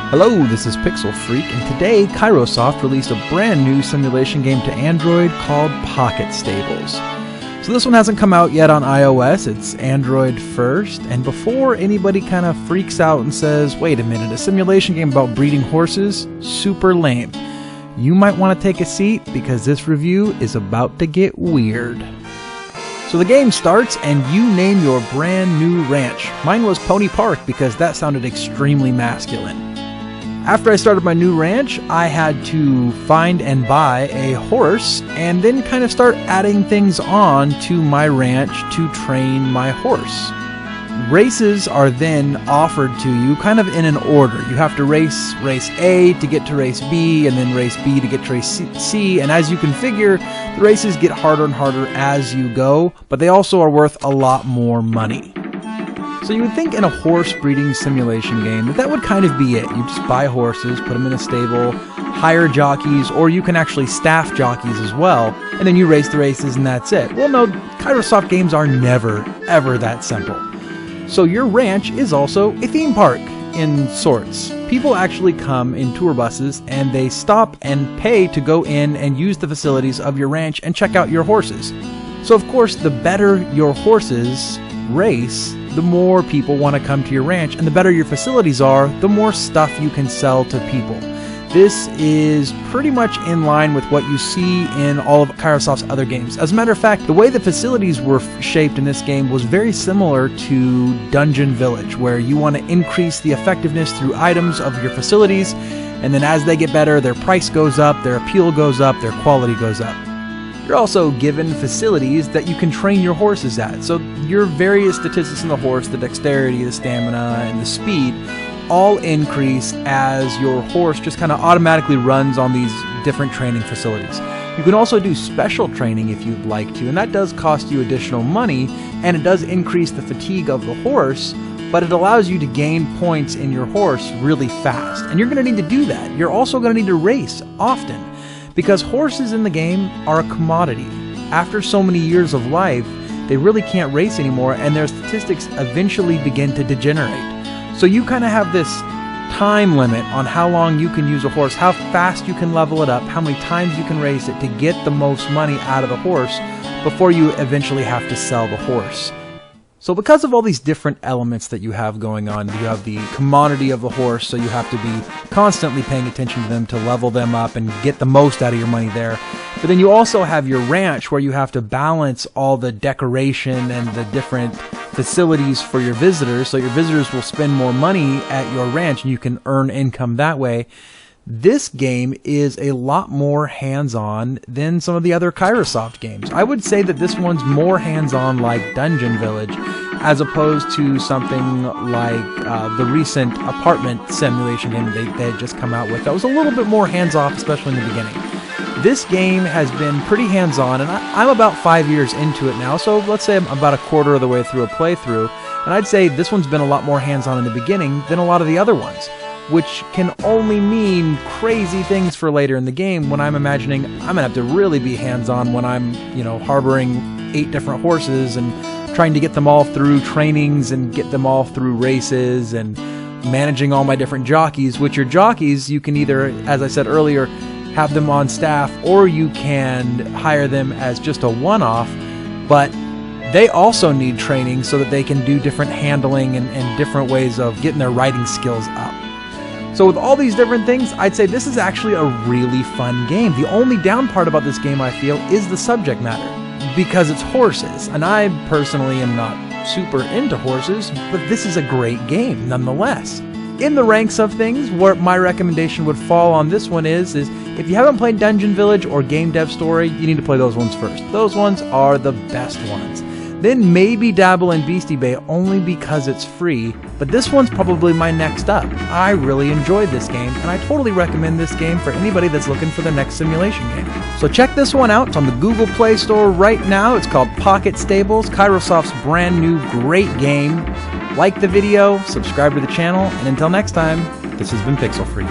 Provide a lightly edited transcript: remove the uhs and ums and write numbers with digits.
Hello, this is Pixel Freak, and today Kairosoft released a brand new simulation game to Android called Pocket Stables. So this one hasn't come out yet on iOS, it's Android first, and before anybody kind of freaks out and says, wait a minute, a simulation game about breeding horses? Super lame. You might want to take a seat because this review is about to get weird. So the game starts and you name your brand new ranch. Mine was Pony Park because that sounded extremely masculine. After I started my new ranch, I had to find and buy a horse and then kind of start adding things on to my ranch to train my horse. Races are then offered to you kind of in an order. You have to race A to get to race B, and then race B to get to race C, and as you configure, the races get harder and harder as you go, but they also are worth a lot more money. So you would think in a horse breeding simulation game that would kind of be it. You just buy horses, put them in a stable, hire jockeys, or you can actually staff jockeys as well, and then you race the races and that's it. Well, no, Kairosoft games are never, ever that simple. So your ranch is also a theme park in sorts. People actually come in tour buses and they stop and pay to go in and use the facilities of your ranch and check out your horses. So of course, the better your horses race, the more people want to come to your ranch, and the better your facilities are, the more stuff you can sell to people. This is pretty much in line with what you see in all of Kairosoft's other games. As a matter of fact, the way the facilities were shaped in this game was very similar to Dungeon Village, where you want to increase the effectiveness through items of your facilities, and then as they get better, their price goes up, their appeal goes up, their quality goes up. You're also given facilities that you can train your horses at. So your various statistics in the horse, the dexterity, the stamina, and the speed, all increase as your horse just kind of automatically runs on these different training facilities. You can also do special training if you'd like to, and that does cost you additional money, and it does increase the fatigue of the horse, but it allows you to gain points in your horse really fast. And you're going to need to do that. You're also going to need to race often, because horses in the game are a commodity. After so many years of life, they really can't race anymore, and their statistics eventually begin to degenerate. So you kind of have this time limit on how long you can use a horse, how fast you can level it up, how many times you can race it to get the most money out of the horse before you eventually have to sell the horse. So because of all these different elements that you have going on, you have the commodity of the horse, so you have to be constantly paying attention to them to level them up and get the most out of your money there. But then you also have your ranch where you have to balance all the decoration and the different facilities for your visitors, so your visitors will spend more money at your ranch and you can earn income that way. This game is a lot more hands-on than some of the other Kairosoft games. I would say that this one's more hands-on like Dungeon Village, as opposed to something like the recent apartment simulation game they had just come out with. That was a little bit more hands-off, especially in the beginning. This game has been pretty hands-on, and I'm about 5 years into it now, so let's say I'm about a quarter of the way through a playthrough, and I'd say this one's been a lot more hands-on in the beginning than a lot of the other ones, which can only mean crazy things for later in the game when I'm imagining I'm going to have to really be hands-on when I'm, harboring 8 different horses and trying to get them all through trainings and get them all through races and managing all my different jockeys, which your jockeys, you can either, as I said earlier, have them on staff, or you can hire them as just a one-off, but they also need training so that they can do different handling and different ways of getting their riding skills up. So with all these different things, I'd say this is actually a really fun game. The only down part about this game, I feel, is the subject matter, because it's horses, and I personally am not super into horses, but this is a great game nonetheless. In the ranks of things, where my recommendation would fall on this one is if you haven't played Dungeon Village or Game Dev Story, you need to play those ones first. Those ones are the best ones. Then maybe dabble in Beastie Bay only because it's free, but this one's probably my next up. I really enjoyed this game, and I totally recommend this game for anybody that's looking for the next simulation game. So check this one out. It's on the Google Play Store right now. It's called Pocket Stables, Kairosoft's brand new great game. Like the video, subscribe to the channel, and until next time, this has been Pixel Freak.